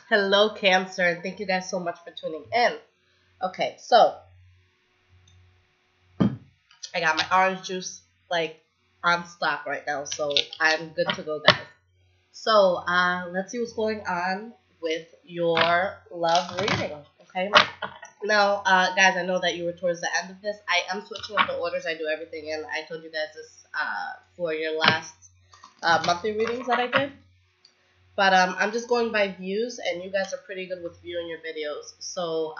Hello, Cancer, and thank you guys so much for tuning in. Okay, so I got my orange juice like on stock right now, so I'm good to go, guys. So let's see what's going on with your love reading. Okay, now guys, I know that you were towards the end of this. I am switching up the orders I do everything in. I told you guys this for your last monthly readings that I did. But I'm just going by views, and you guys are pretty good with viewing your videos. So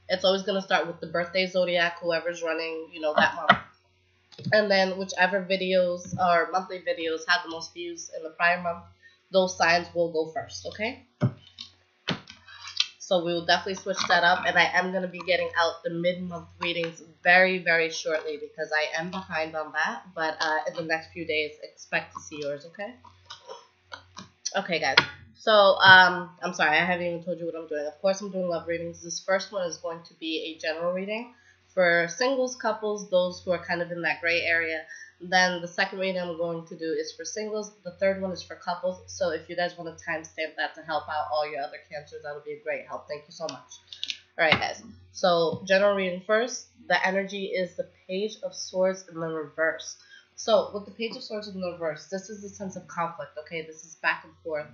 it's always going to start with the birthday zodiac, whoever's running, that month. And then whichever videos or monthly videos had the most views in the prior month, those signs will go first, okay? So we will definitely switch that up, and I am going to be getting out the mid-month readings very, very shortly because I am behind on that. But in the next few days, expect to see yours, okay? Okay, guys. So, I'm sorry, I haven't even told you what I'm doing. Of course, I'm doing love readings. This first one is going to be a general reading for singles, couples, those who are kind of in that gray area. Then the second reading I'm going to do is for singles. The third one is for couples. So if you guys want to timestamp that to help out all your other cancers, that'll be a great help. Thank you so much. All right, guys. So, general reading first. The energy is the Page of Swords in the reverse. So, with the Page of Swords in the reverse, this is the sense of conflict, okay? This is back and forth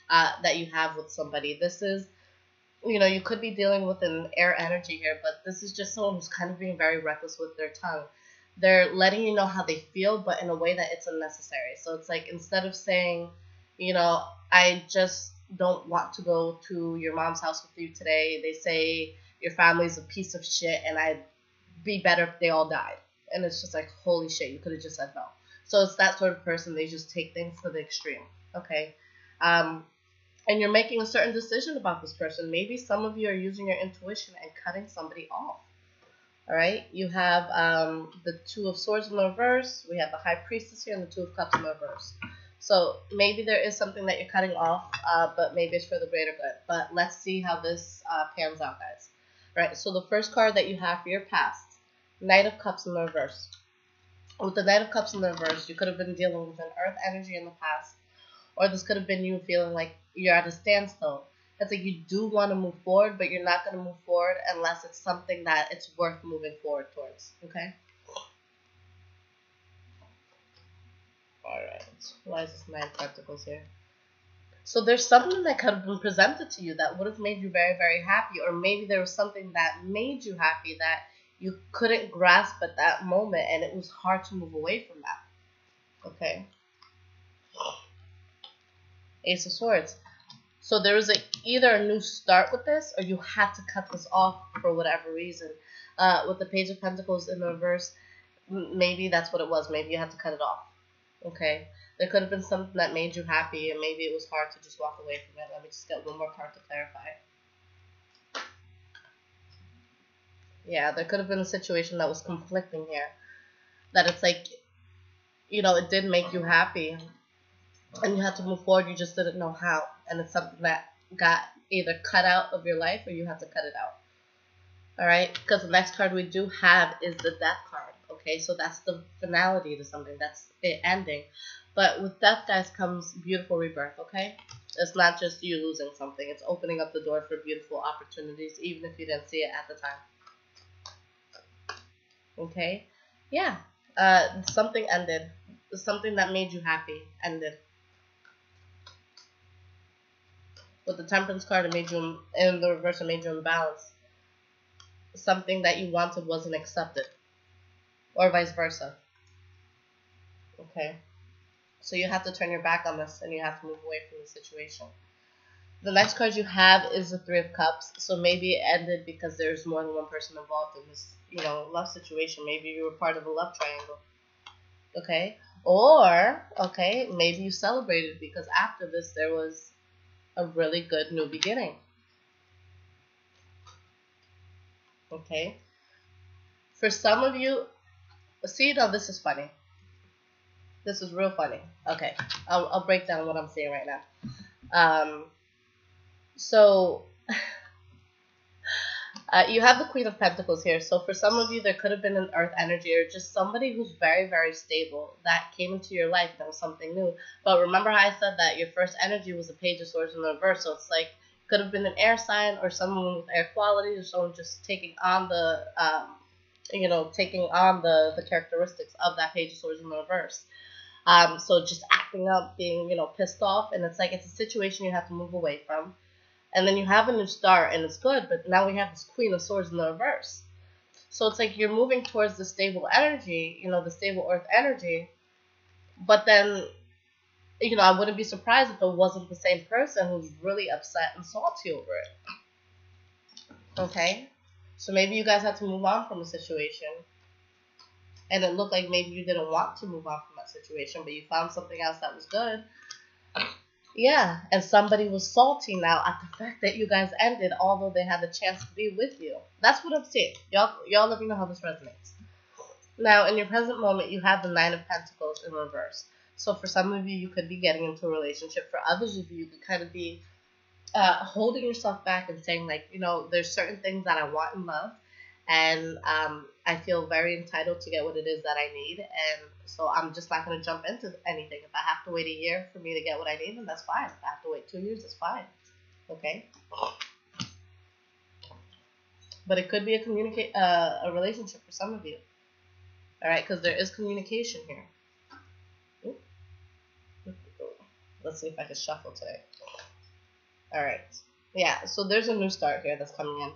that you have with somebody. This is, you could be dealing with an air energy here, but this is just someone who's kind of being very reckless with their tongue. They're letting you know how they feel, but in a way that it's unnecessary. So, it's like instead of saying, I just don't want to go to your mom's house with you today, they say your family's a piece of shit and I'd be better if they all died. And it's just like, holy shit, you could have just said no. So it's that sort of person. They just take things to the extreme. Okay. And you're making a certain decision about this person. Maybe some of you are using your intuition and cutting somebody off. All right. You have the Two of Swords in the reverse. We have the High Priestess here and the Two of Cups in the reverse. So maybe there is something that you're cutting off, but maybe it's for the greater good. But let's see how this pans out, guys. All right. So the first card that you have for your past, Knight of Cups in the reverse. With the Knight of Cups in the reverse, you could have been dealing with an earth energy in the past, or this could have been you feeling like you're at a standstill. It's like you do want to move forward, but you're not going to move forward unless it's something that it's worth moving forward towards, okay? Alright, why is this 9 of Pentacles here? So there's something that could have been presented to you that would have made you very, very happy, or maybe there was something that made you happy that you couldn't grasp at that moment, and it was hard to move away from that. Okay. Ace of Swords. So there was either a new start with this, or you had to cut this off for whatever reason. With the Page of Pentacles in the reverse, maybe that's what it was. Maybe you had to cut it off. Okay. There could have been something that made you happy, and maybe it was hard to just walk away from it. Let me just get one more card to clarify. Yeah, there could have been a situation that was conflicting here. That it's like, it did make you happy. And you had to move forward, you just didn't know how. And it's something that got either cut out of your life or you had to cut it out. Alright? Because the next card we do have is the Death card. Okay? So that's the finality to something. That's it ending. But with death, guys, comes beautiful rebirth. Okay? It's not just you losing something. It's opening up the door for beautiful opportunities, even if you didn't see it at the time. Okay? Yeah. Something ended. Something that made you happy ended. With the Temperance card, it made you, in the reverse, it made you imbalance. Something that you wanted wasn't accepted. Or vice versa. Okay? So you have to turn your back on this, and you have to move away from the situation. The next card you have is the Three of Cups. So maybe it ended because there's more than one person involved in this, love situation. Maybe you were part of a love triangle. Okay? Or, okay, maybe you celebrated because after this there was a really good new beginning. Okay? For some of you, see, now this is funny. This is real funny. Okay, I'll break down what I'm saying right now. So, You have the Queen of Pentacles here. So for some of you, there could have been an earth energy or just somebody who's very, very stable that came into your life that was something new. But remember how I said that your first energy was the Page of Swords in the reverse. So it's like could have been an air sign or someone with air qualities or someone just taking on the, taking on the characteristics of that Page of Swords in the reverse. So just acting up, being, pissed off. And it's like it's a situation you have to move away from. And then you have a new start, and it's good, but now we have this Queen of Swords in the reverse. So it's like you're moving towards the stable energy, the stable earth energy, but then, I wouldn't be surprised if it wasn't the same person who's really upset and salty over it. Okay? So maybe you guys had to move on from a situation, and it looked like maybe you didn't want to move on from that situation, but you found something else that was good. Yeah, and somebody was salty now at the fact that you guys ended, although they had the chance to be with you. That's what I'm seeing. Y'all let me know how this resonates. Now, in your present moment, you have the Nine of Pentacles in reverse. So for some of you, you could be getting into a relationship. For others of you, you could kind of be holding yourself back and saying, like, there's certain things that I want in love, and I feel very entitled to get what it is that I need, and so I'm just not going to jump into anything. If I have to wait a year for me to get what I need, then that's fine. If I have to wait 2 years, that's fine. Okay? But it could be a relationship for some of you. All right? Because there is communication here. Ooh. Let's see if I can shuffle today. All right. Yeah, so there's a new start here that's coming in,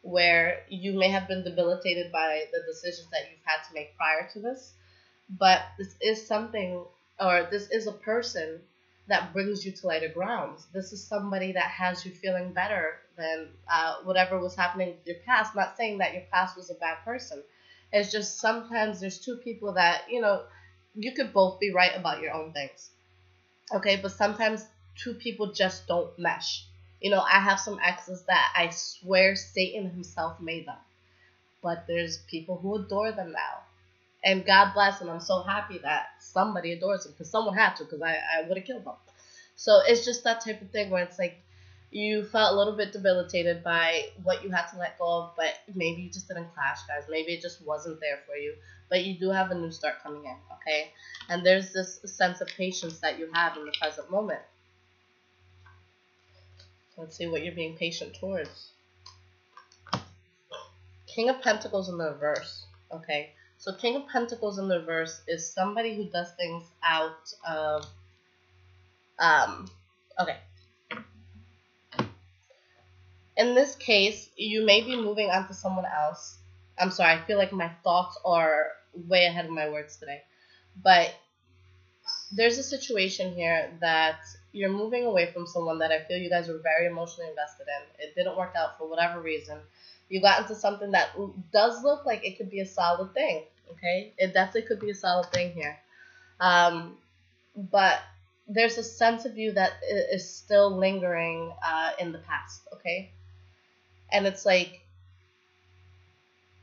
where you may have been debilitated by the decisions that you've had to make prior to this, but this is something, or this is a person that brings you to lighter grounds. This is somebody that has you feeling better than whatever was happening with your past. Not saying that your past was a bad person. It's just sometimes there's two people that, you could both be right about your own things. Okay, but sometimes two people just don't mesh. I have some exes that I swear Satan himself made them. But there's people who adore them now. And God bless them. I'm so happy that somebody adores them, because someone had to, because I would have killed them. So it's just that type of thing where it's like you felt a little bit debilitated by what you had to let go of, but maybe you just didn't clash, guys. Maybe it just wasn't there for you. But you do have a new start coming in, okay? And there's this sense of patience that you have in the present moment. Let's see what you're being patient towards. King of Pentacles in the reverse. Okay, so King of Pentacles in the reverse is somebody who does things out of, okay. In this case, you may be moving on to someone else. I'm sorry, I feel like my thoughts are way ahead of my words today. But there's a situation here that you're moving away from someone that I feel you guys were very emotionally invested in. It didn't work out for whatever reason. You got into something that does look like it could be a solid thing, okay? It definitely could be a solid thing here. But there's a sense of you that is still lingering in the past, okay? And it's like,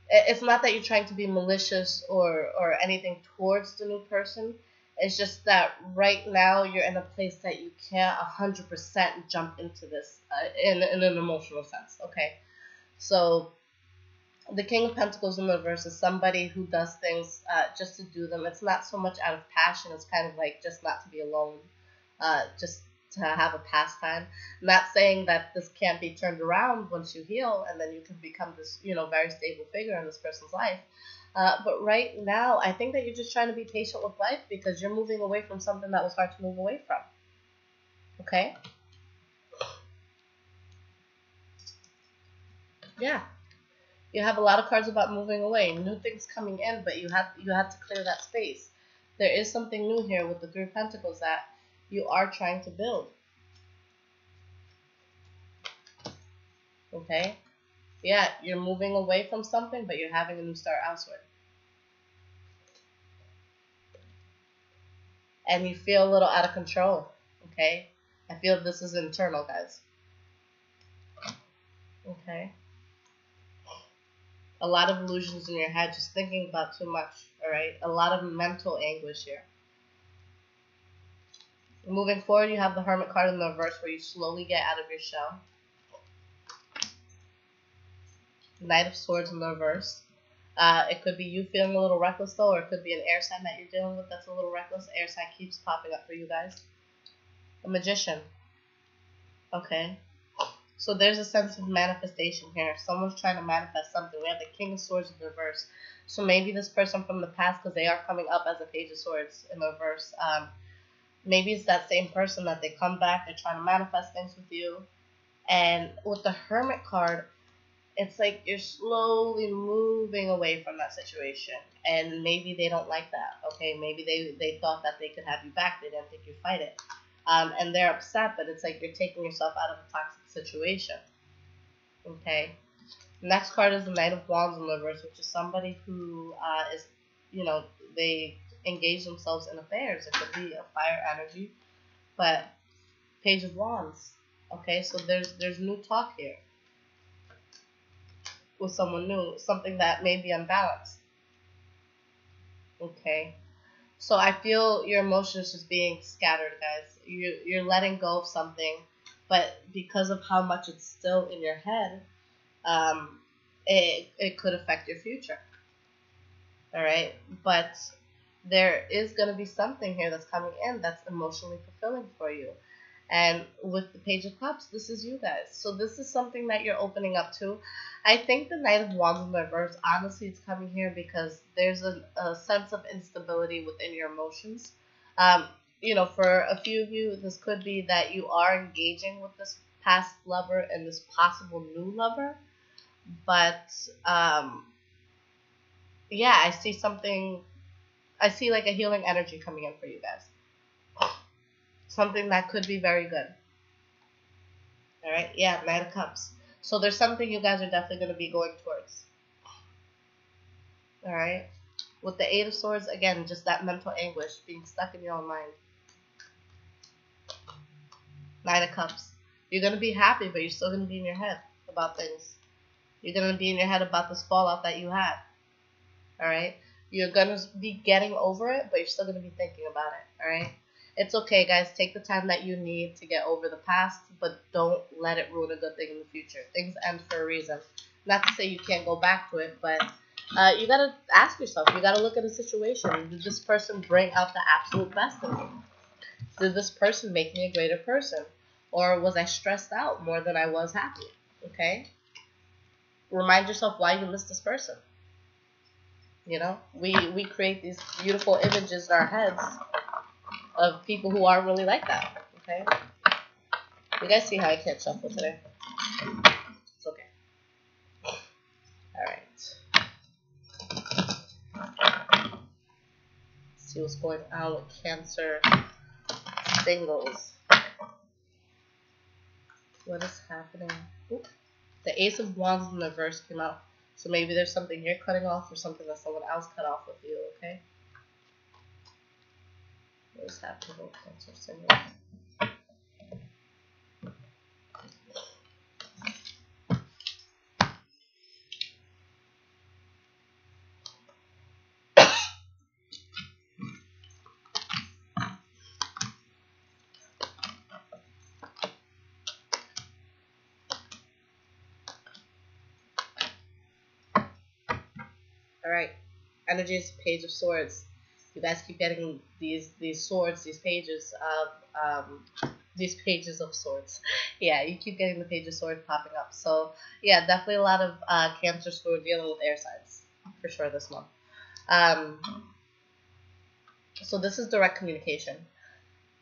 it's not that you're trying to be malicious or anything towards the new person. It's just that right now you're in a place that you can't 100% jump into this in an emotional sense, okay? So the King of Pentacles in the reverse is somebody who does things just to do them. It's not so much out of passion. It's kind of like just not to be alone, just to have a pastime. Not saying that this can't be turned around once you heal and then you can become this, very stable figure in this person's life. But right now, I think that you're just trying to be patient with life because you're moving away from something that was hard to move away from. Okay? Yeah. You have a lot of cards about moving away, new things coming in, but you have to clear that space. There is something new here with the Three of Pentacles that you are trying to build. Okay? Yeah, you're moving away from something, but you're having a new start elsewhere. And you feel a little out of control, okay? I feel this is internal, guys. Okay? A lot of illusions in your head, just thinking about too much, all right? A lot of mental anguish here. Moving forward, you have the Hermit card in the reverse where you slowly get out of your shell. Knight of Swords in the reverse. It could be you feeling a little reckless though, or it could be an air sign that you're dealing with that's a little reckless. Air sign keeps popping up for you guys. A Magician. Okay. So there's a sense of manifestation here. Someone's trying to manifest something. We have the King of Swords in the reverse. So maybe this person from the past, because they are coming up as a Page of Swords in the reverse, maybe it's that same person that they come back, they're trying to manifest things with you. And with the Hermit card, it's like you're slowly moving away from that situation. And maybe they don't like that, okay? Maybe they thought that they could have you back. They didn't think you'd fight it. And they're upset, but it's like you're taking yourself out of a toxic situation, okay? Next card is the Knight of Wands in the reverse, which is somebody who is, they engage themselves in affairs. It could be a fire energy, but Page of Wands, okay? So there's new talk here with someone new, something that may be unbalanced, okay? So I feel your emotions just being scattered, guys. You're letting go of something, but because of how much it's still in your head, it could affect your future. All right, but there is going to be something here that's coming in that's emotionally fulfilling for you. And with the Page of Cups, this is you guys. So this is something that you're opening up to. I think the Knight of Wands in reverse, honestly, it's coming here because there's a sense of instability within your emotions. For a few of you, this could be that you are engaging with this past lover and this possible new lover. But, yeah, I see something. I see like a healing energy coming in for you guys. Something that could be very good. All right, yeah, Knight of Cups. So there's something you guys are definitely going to be going towards. All right. With the Eight of Swords, again, just that mental anguish, being stuck in your own mind. Knight of Cups. You're going to be happy, but you're still going to be in your head about things. You're going to be in your head about this fallout that you had. All right. You're going to be getting over it, but you're still going to be thinking about it. All right. It's okay, guys. Take the time that you need to get over the past, but don't let it ruin a good thing in the future. Things end for a reason. Not to say you can't go back to it, but you got to ask yourself. You got to look at the situation. Did this person bring out the absolute best in me? Did this person make me a greater person? Or was I stressed out more than I was happy? Okay? Remind yourself why you miss this person. You know? We create these beautiful images in our heads of people who aren't really like that, okay? You guys see how I can't shuffle today? It's okay. Alright. See what's going on with Cancer singles. What is happening? Ooh. The Ace of Wands in the reverse came out. So maybe there's something you're cutting off or something that someone else cut off with you, okay? What is happening with Cancer singles? Alright. Energy is Page of Swords. You guys keep getting these swords, these pages of swords. Yeah, you keep getting the Page of Swords popping up. So yeah, definitely a lot of Cancers who are dealing with air signs for sure this month. So this is direct communication.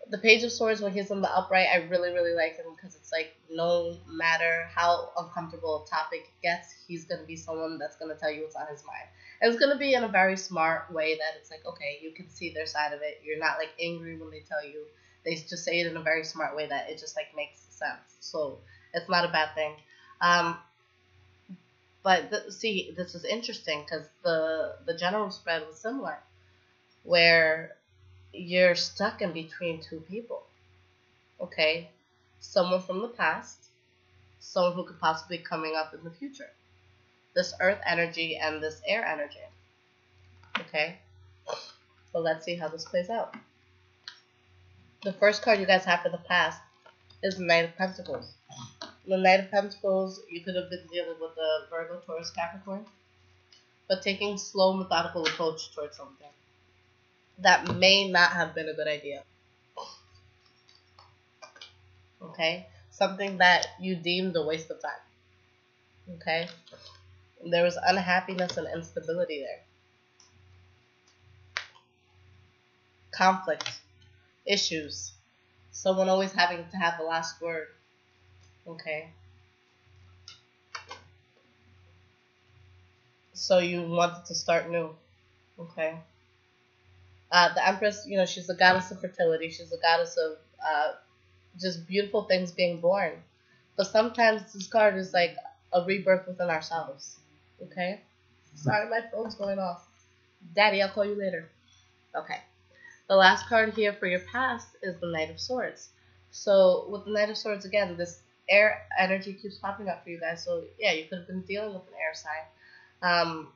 The Page of Swords, when he's in the upright, I really, really like him because it's like no matter how uncomfortable a topic gets, he's going to be someone that's going to tell you what's on his mind. And it's going to be in a very smart way that it's like, okay, you can see their side of it. You're not like angry when they tell you. They just say it in a very smart way that it just like makes sense. So it's not a bad thing. See, this is interesting because the general spread was similar, where you're stuck in between two people, okay? Someone from the past, someone who could possibly be coming up in the future. This earth energy and this air energy, okay? So let's see how this plays out. The first card you guys have for the past is the Knight of Pentacles. The Knight of Pentacles, you could have been dealing with the Virgo, Taurus, Capricorn, but taking slow, methodical approach towards something that may not have been a good idea. Okay? Something that you deemed a waste of time. Okay? There was unhappiness and instability there. Conflict. Issues. Someone always having to have the last word. Okay? So you wanted to start new. Okay? The Empress, she's the goddess of fertility. She's the goddess of just beautiful things being born. But sometimes this card is like a rebirth within ourselves. Okay? Sorry, my phone's going off. Daddy, I'll call you later. Okay. The last card here for your past is the Knight of Swords. So with the Knight of Swords, again, this air energy keeps popping up for you guys. So yeah, you could have been dealing with an air sign.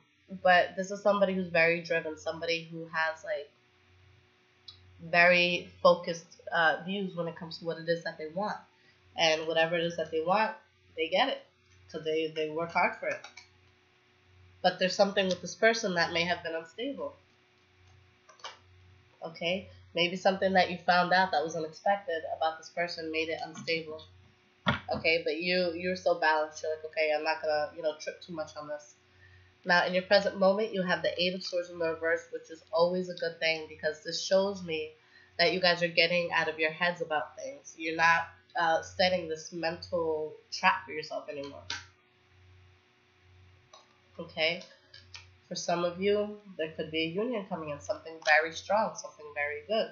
But this is somebody who's very driven, somebody who has like very focused views when it comes to what it is that they want. And whatever it is that they want, they get it. So they work hard for it. But there's something with this person that may have been unstable. Okay? Maybe something that you found out that was unexpected about this person made it unstable. Okay? But you're so balanced. You're like, okay, I'm not going to, trip too much on this. Now, in your present moment, you have the Eight of Swords in the reverse, which is always a good thing because this shows me that you guys are getting out of your heads about things. You're not setting this mental trap for yourself anymore. Okay? For some of you, there could be a union coming in, something very strong, something very good.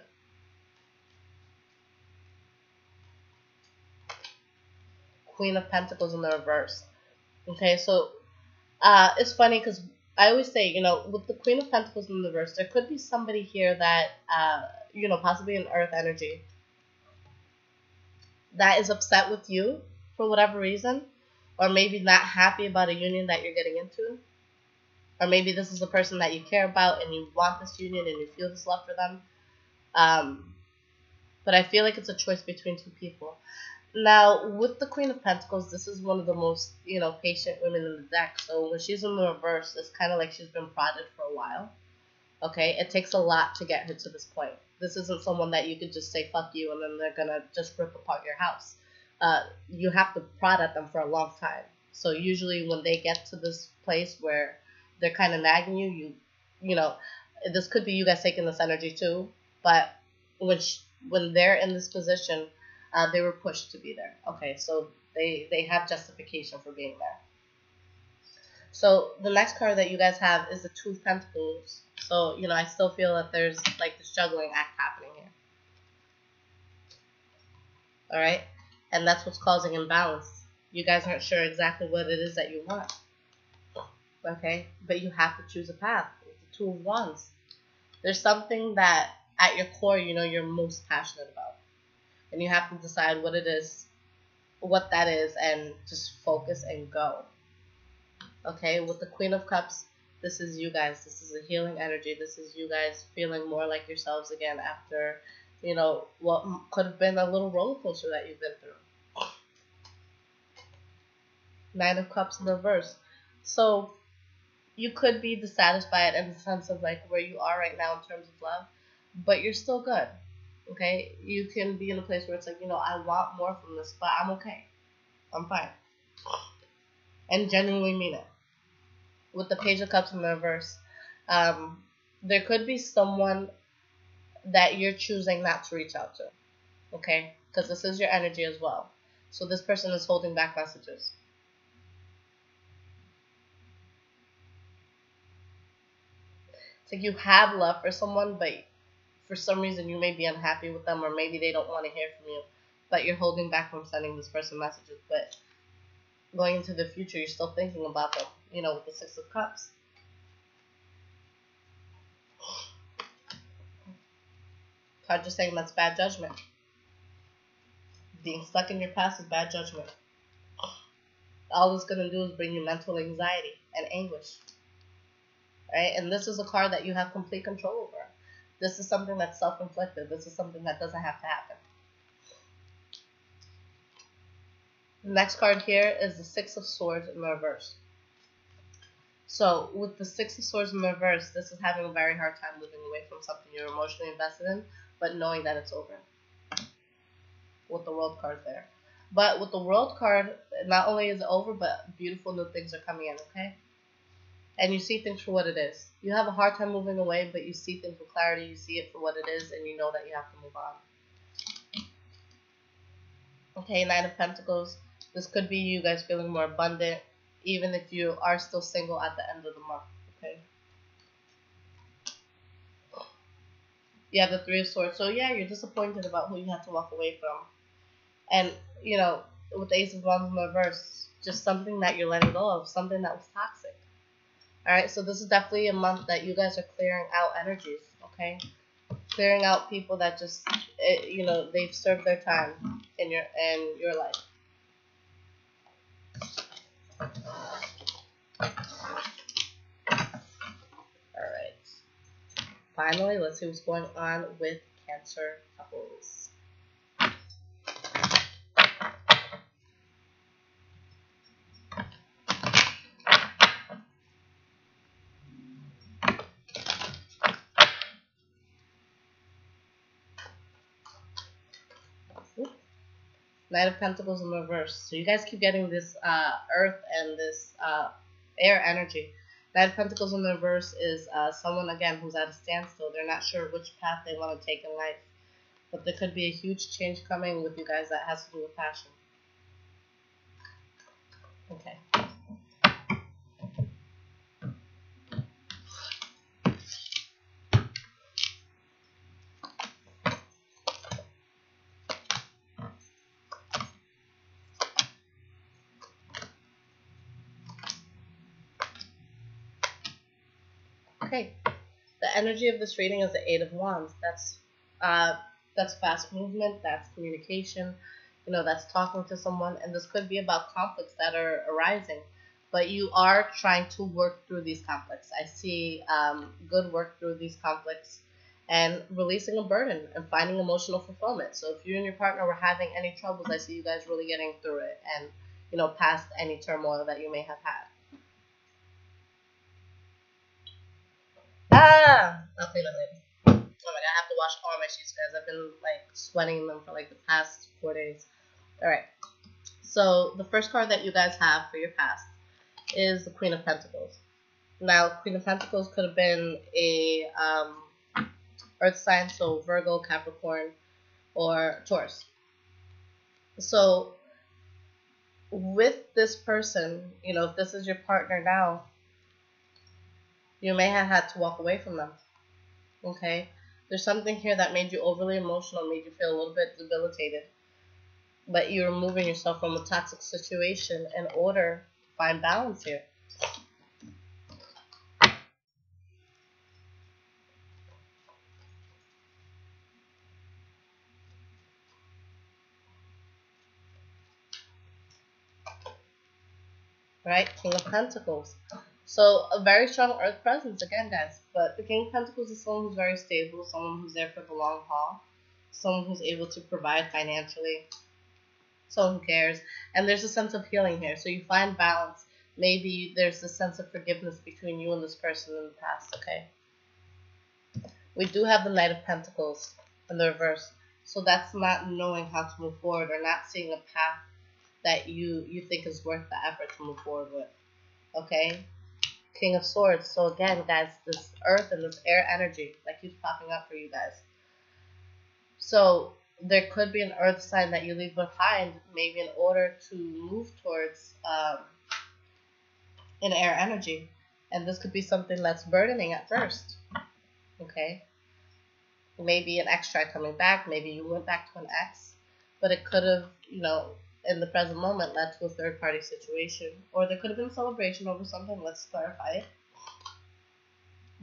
Queen of Pentacles in the reverse. Okay, so it's funny because I always say, with the Queen of Pentacles in the reverse, there could be somebody here that, possibly an earth energy, that is upset with you for whatever reason, or maybe not happy about a union that you're getting into. Or maybe this is a person that you care about and you want this union and you feel this love for them. But I feel like it's a choice between two people. Now, with the Queen of Pentacles, this is one of the most, patient women in the deck. So when she's in the reverse, it's kind of like she's been prodded for a while. Okay? It takes a lot to get her to this point. This isn't someone that you could just say, fuck you, and then they're going to just rip apart your house. You have to prod at them for a long time. So usually when they get to this place where they're kind of nagging you, this could be you guys taking this energy too, but when they're in this position, they were pushed to be there. Okay, so they have justification for being there. So the next card that you guys have is the Two of Pentacles. So, I still feel that there's like this juggling act happening here. All right, and that's what's causing imbalance. You guys aren't sure exactly what it is that you want. Okay, but you have to choose a path. It's the Two of Wands. There's something that at your core, you're most passionate about. And you have to decide what it is, what that is, and just focus and go. Okay, with the Queen of Cups, this is you guys. This is a healing energy. This is you guys feeling more like yourselves again after, what could have been a little roller coaster that you've been through. Nine of Cups in reverse. So you could be dissatisfied in the sense of like where you are right now in terms of love, but you're still good. Okay, you can be in a place where it's like, I want more from this, but I'm okay. I'm fine. And genuinely mean it. With the Page of Cups in the reverse, there could be someone that you're choosing not to reach out to. Okay, because this is your energy as well. So this person is holding back messages. It's like you have love for someone, but for some reason you may be unhappy with them, or maybe they don't want to hear from you, but you're holding back from sending this person messages. But going into the future, you're still thinking about them, with the Six of Cups. Card just saying that's bad judgment. Being stuck in your past is bad judgment. All it's going to do is bring you mental anxiety and anguish. Right? And this is a card that you have complete control over. This is something that's self-inflicted. This is something that doesn't have to happen. The next card here is the Six of Swords in the reverse. So with the Six of Swords in the reverse, this is having a very hard time moving away from something you're emotionally invested in, but knowing that it's over. With the World card there. But with the World card, not only is it over, but beautiful new things are coming in, okay? And you see things for what it is. You have a hard time moving away, but you see things with clarity, you see it for what it is, and you know that you have to move on. Okay, Nine of Pentacles. This could be you guys feeling more abundant, even if you are still single at the end of the month, okay? You have the Three of Swords. So yeah, you're disappointed about who you have to walk away from. And, you know, with the Ace of Wands in the reverse, just something that you're letting go of, something that was toxic. Alright, so this is definitely a month that you guys are clearing out energies, okay? Clearing out people that just, you know, they've served their time in your life. Alright. Finally, let's see what's going on with Cancer couples. Knight of Pentacles in reverse. So you guys keep getting this earth and this air energy. Knight of Pentacles in reverse is someone, again, who's at a standstill. They're not sure which path they want to take in life. But there could be a huge change coming with you guys that has to do with passion. Okay. Okay. The energy of this reading is the Eight of Wands. That's fast movement, that's communication, you know, that's talking to someone, and this could be about conflicts that are arising. But you are trying to work through these conflicts. I see good work through these conflicts and releasing a burden and finding emotional fulfillment. So if you and your partner were having any troubles, I see you guys really getting through it and, you know, past any turmoil that you may have had. I'll clean it later. Oh my god, I have to wash all my sheets, guys. I've been like sweating them for like the past 4 days. Alright. So the first card that you guys have for your past is the Queen of Pentacles. Now, Queen of Pentacles could have been a earth sign, so Virgo, Capricorn, or Taurus. So with this person, you know, if this is your partner now, you may have had to walk away from them. Okay? There's something here that made you overly emotional, made you feel a little bit debilitated. But you're removing yourself from a toxic situation in order to find balance here. Right? King of Pentacles. So a very strong earth presence again, guys. But the King of Pentacles is someone who's very stable, someone who's there for the long haul, someone who's able to provide financially, someone who cares. And there's a sense of healing here. So you find balance. Maybe there's a sense of forgiveness between you and this person in the past, okay? We do have the Knight of Pentacles in the reverse. So that's not knowing how to move forward or not seeing a path that you think is worth the effort to move forward with, okay? King of Swords. So again, guys, this earth and this air energy that keeps popping up for you guys. So there could be an earth sign that you leave behind, maybe in order to move towards an air energy. And this could be something that's burdening at first, okay? Maybe an ex tried coming back. Maybe you went back to an ex. But it could have, you know, in the present moment led to a third-party situation. Or there could have been celebration over something. Let's clarify it.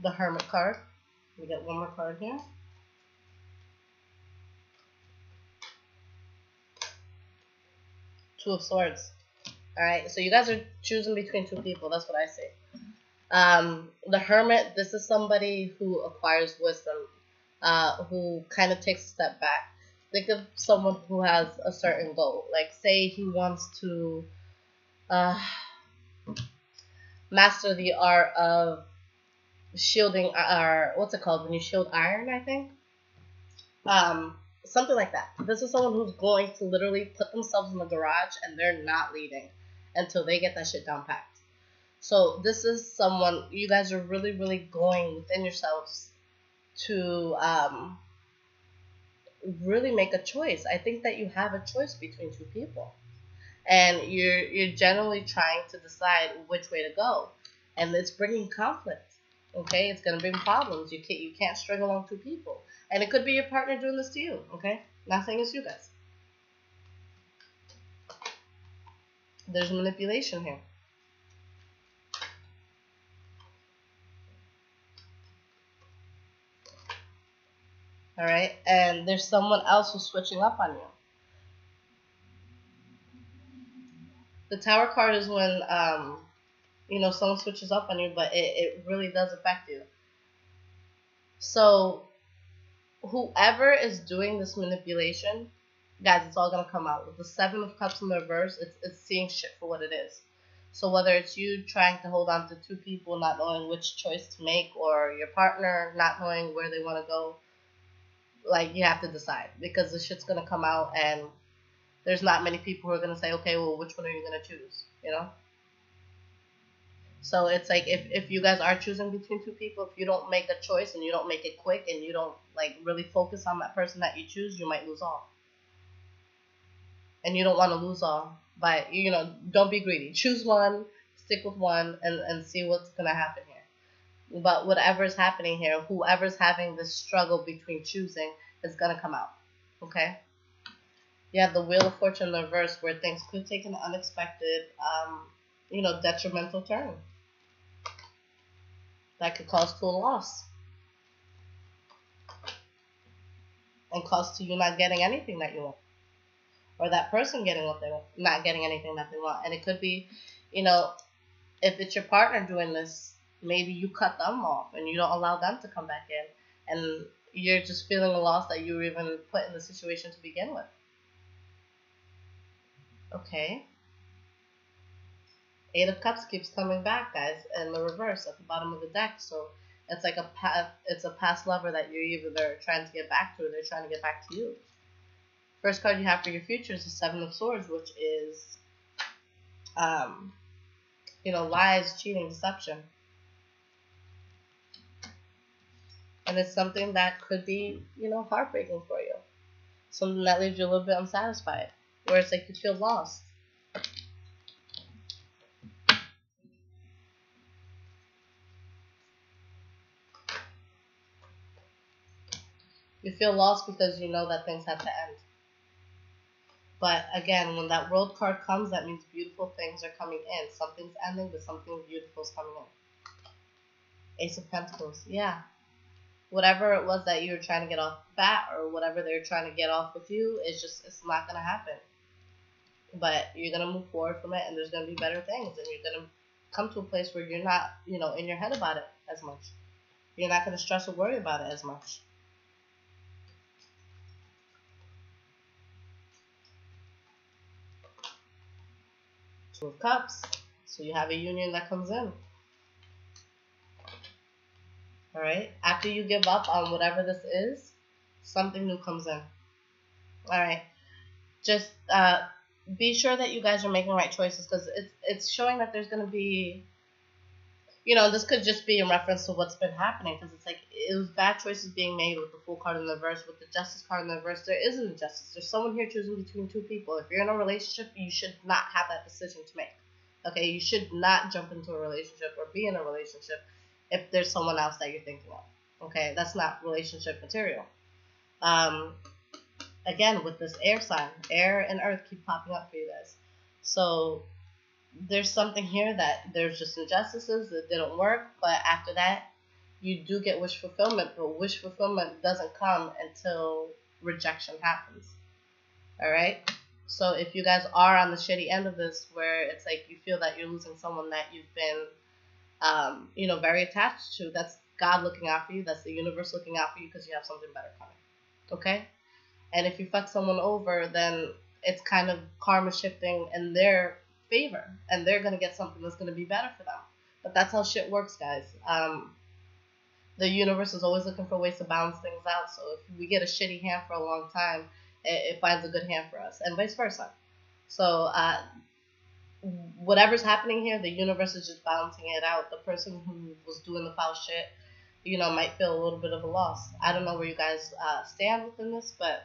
The Hermit card. We get one more card here. Two of Swords. Alright, so you guys are choosing between two people. That's what I say. The Hermit, this is somebody who acquires wisdom, who kind of takes a step back. Think of someone who has a certain goal. Like, say he wants to uh, master the art of shielding, or what's it called when you shield iron, I think. Something like that. This is someone who's going to literally put themselves in the garage and they're not leaving until they get that shit down packed. So this is someone, you guys are really, really going within yourselves to really make a choice. I think that you have a choice between two people, and you're generally trying to decide which way to go, and it's bringing conflict. Okay, it's gonna bring problems. You can't string along two people, and it could be your partner doing this to you. Okay, not saying it's you guys. There's manipulation here. All right, and there's someone else who's switching up on you. The Tower card is when someone switches up on you, but it really does affect you. So whoever is doing this manipulation, guys, it's all gonna come out. With the Seven of Cups in the reverse, it's seeing shit for what it is. So whether it's you trying to hold on to two people, not knowing which choice to make, or your partner not knowing where they want to go, like, you have to decide, because the shit's gonna come out, and there's not many people who are gonna say, okay, well, which one are you gonna choose? So it's like, if you guys are choosing between two people, if you don't make a choice and you don't make it quick and you don't like really focus on that person that you choose, you might lose all. And you don't want to lose all. But don't be greedy. Choose one, stick with one, and see what's gonna happen here. But whatever's happening here, whoever's having this struggle between choosing is gonna come out. Okay? You have the Wheel of Fortune in the reverse, where things could take an unexpected, detrimental turn. That could cause to a loss. And cause to you not getting anything that you want. Or that person getting what they want, not getting anything that they want. And it could be, if it's your partner doing this, maybe you cut them off and you don't allow them to come back in. And you're just feeling a loss that you were even put in the situation to begin with. Okay. Eight of Cups keeps coming back, guys, in the reverse at the bottom of the deck. So it's like it's a past lover that you're either trying to get back to, or they're trying to get back to you. First card you have for your future is the Seven of Swords, which is, lies, cheating, deception. And it's something that could be, heartbreaking for you. Something that leaves you a little bit unsatisfied, where it's like you feel lost. You feel lost because you know that things have to end. But again, when that World card comes, that means beautiful things are coming in. Something's ending, but something beautiful is coming in. Ace of Pentacles, yeah. Whatever it was that you were trying to get off the bat, or whatever they were trying to get off with you, it's not going to happen. But you're going to move forward from it, and there's going to be better things. And you're going to come to a place where you're not, in your head about it as much. You're not going to stress or worry about it as much. Two of Cups. So you have a union that comes in. Alright? After you give up on whatever this is, something new comes in. Alright? Just be sure that you guys are making the right choices, because it's showing that there's going to be, this could just be in reference to what's been happening, because it's like it was bad choices being made with the Fool card in the reverse. With the Justice card in the reverse, there isn't a justice. There's someone here choosing between two people. If you're in a relationship, you should not have that decision to make. Okay, you should not jump into a relationship or be in a relationship if there's someone else that you're thinking of. Okay, that's not relationship material. Again, with this air sign, air and earth keep popping up for you guys. So there's something here that there's just injustices that didn't work, but after that, you do get wish fulfillment, but wish fulfillment doesn't come until rejection happens. Alright? So if you guys are on the shitty end of this, where it's like you feel that you're losing someone that you've been, very attached to, that's God looking out for you. That's the universe looking out for you, because you have something better coming. Okay? And if you fuck someone over, then it's kind of karma shifting in their favor, and they're gonna get something that's gonna be better for them. But that's how shit works, guys. The universe is always looking for ways to balance things out. So if we get a shitty hand for a long time, it finds a good hand for us, and vice versa. So whatever's happening here, the universe is just balancing it out. The person who was doing the foul shit, might feel a little bit of a loss. I don't know where you guys stand within this, but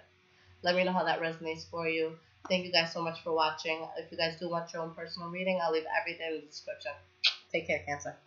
let me know how that resonates for you. Thank you guys so much for watching. If you guys do want your own personal reading, I'll leave everything in the description. Take care, Cancer.